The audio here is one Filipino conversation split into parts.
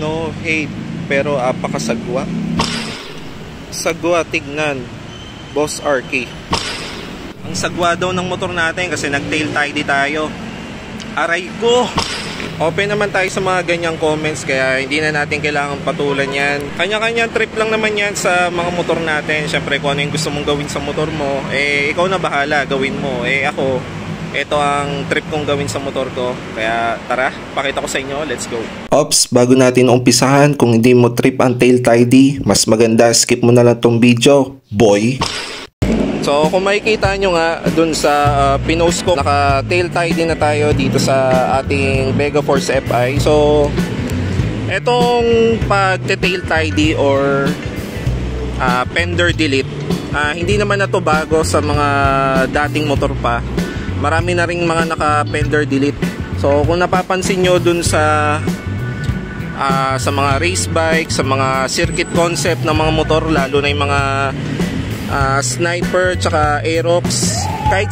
no hate, pero apakasagwa. Sagwa tignan, Boss RK. Ang sagwa daw ng motor natin kasi nag-tail tidy tayo. Aray ko! Open naman tayo sa mga ganyang comments, kaya hindi na natin kailangan patulan yan. Kanya-kanyang trip lang naman yan sa mga motor natin. Siyempre kung ano yung gusto mong gawin sa motor mo, ikaw na bahala, gawin mo. Ako, ito ang trip kong gawin sa motor ko. Kaya tara, pakita ko sa inyo, let's go. Ops, bago natin umpisahan, kung hindi mo trip ang tail tidy, mas maganda skip mo na lang tong video, boy. So kung makikita nyo nga dun sa pinost ko, naka tail tidy na tayo dito sa ating Megaforce FI. So etong pag-tail tidy or fender delete, hindi naman na to bago sa mga dating motor pa. Marami na ring mga naka fender delete. So kung napapansin nyo dun sa mga race bike, sa mga circuit concept ng mga motor, lalo na yung mga Sniper tsaka Aerox, kahit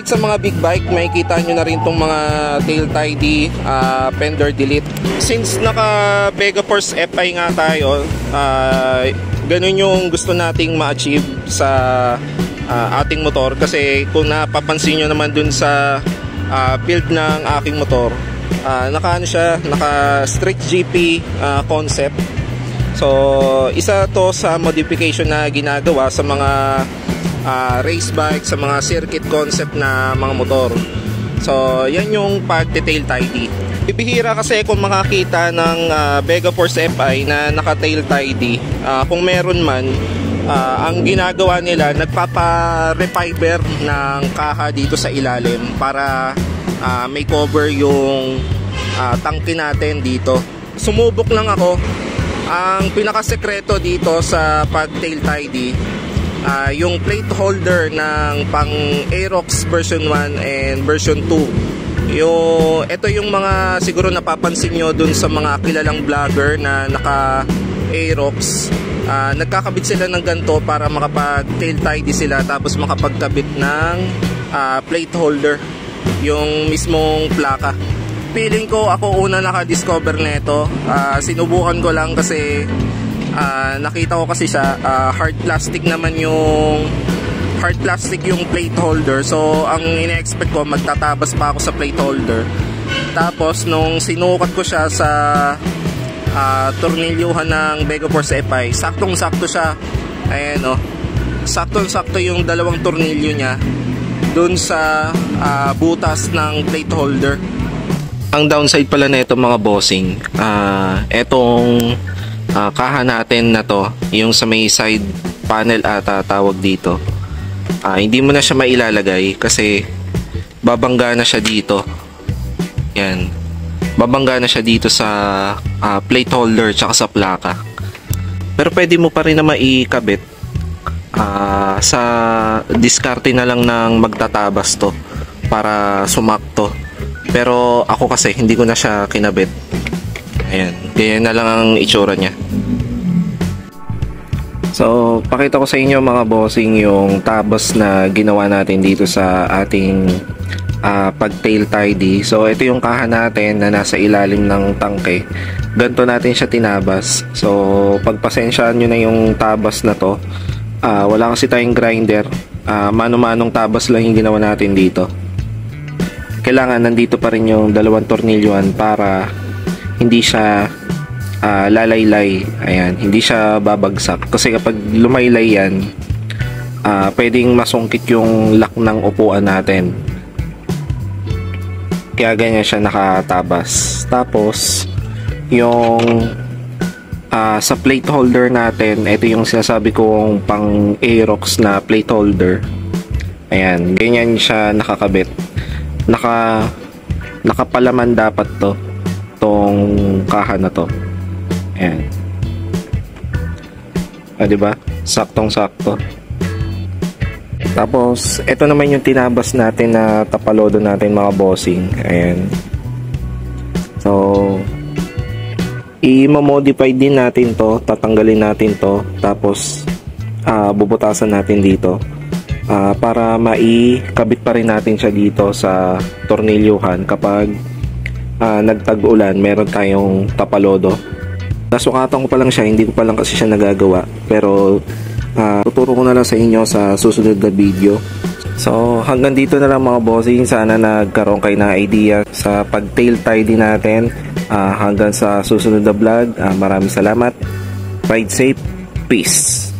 sa mga big bike makikita nyo na rin tong mga tail tidy, fender delete. Since naka Megaforce FI nga tayo, ganun yung gusto nating ma-achieve sa ating motor. Kasi kung napapansin nyo naman dun sa build ng aking motor, naka Street GP concept. So isa to sa modification na ginagawa sa mga race bike, sa mga circuit concept na mga motor. So yan yung pag-tail tidy. Bibihira kasi kung makakita ng Megaforce FI na naka-tail tidy. Kung meron man, ang ginagawa nila, nagpapa-refiber ng kaha dito sa ilalim para may cover yung tangke natin dito. Sumubok lang ako. Ang pinakasekreto dito sa pag-tail tidy, yung plate holder ng pang Aerox version 1 and version 2. Ito yung mga siguro napapansin nyo dun sa mga kilalang vlogger na naka Aerox. Nagkakabit sila ng ganito para makapag-tail tidy sila, tapos makapagkabit ng plate holder, yung mismong plaka. Feeling ko ako una naka-discover nito. Sinubukan ko lang kasi nakita ko kasi siya, hard plastic naman yung plate holder. So ang ina-expect ko, magtatabas pa ako sa plate holder. Tapos nung sinukat ko siya sa tornilyuhan ng Megaforce FI, saktong-sakto siya. Ayan, saktong-sakto yung dalawang tornilyo niya dun sa butas ng plate holder. Ang downside pala na ito mga bossing, etong kaha natin na to, yung sa may side panel ata tawag dito, hindi mo na siya mailalagay kasi babangga na siya dito. Yan, babangga na siya dito sa plate holder tsaka sa plaka. Pero pwede mo pa rin na maikabit sa diskarte na lang ng magtatabas to para sumakto. Pero ako kasi hindi ko na siya kinabit. Ayan, ganyan na lang ang itsura niya. So pakita ko sa inyo mga bossing yung tabas na ginawa natin dito sa ating pag-tail tidy. So ito yung kaha natin na nasa ilalim ng tangke. Ganito natin siya tinabas. So pagpasensyaan nyo na yung tabas na to. Wala kasi tayong grinder. Mano-manong tabas lang yung ginawa natin dito. Kailangan nandito pa rin yung dalawang tornilyuhan para hindi siya lalaylay. Ayan, hindi siya babagsak. Kasi kapag lumaylay yan, pwedeng masungkit yung lock ng upuan natin. Kaya ganyan siya nakatabas. Tapos yung sa plate holder natin, ito yung sinasabi kong pang Aerox na plate holder. Ayan, ganyan siya nakakabit. Nakapalaman dapat tong kaha na to. Ayan. Diba? Saktong-sakto. Tapos ito naman yung tinabas natin na tapalodo natin mga bossing. Ayan. So i-modify din natin to, tatanggalin natin to, tapos bubutasan natin dito. Para maikabit pa rin natin siya dito sa tornilyuhan kapag nagtag-ulan, meron tayong tapalodo. Nasukatan ko pa lang siya, hindi ko pa lang kasi siya nagagawa. Pero tuturo ko na lang sa inyo sa susunod na video. So hanggang dito na lang mga bossing. Sana nagkaroon kayo ng idea sa pag-tail tidy natin. Hanggang sa susunod na vlog. Maraming salamat. Ride safe. Peace.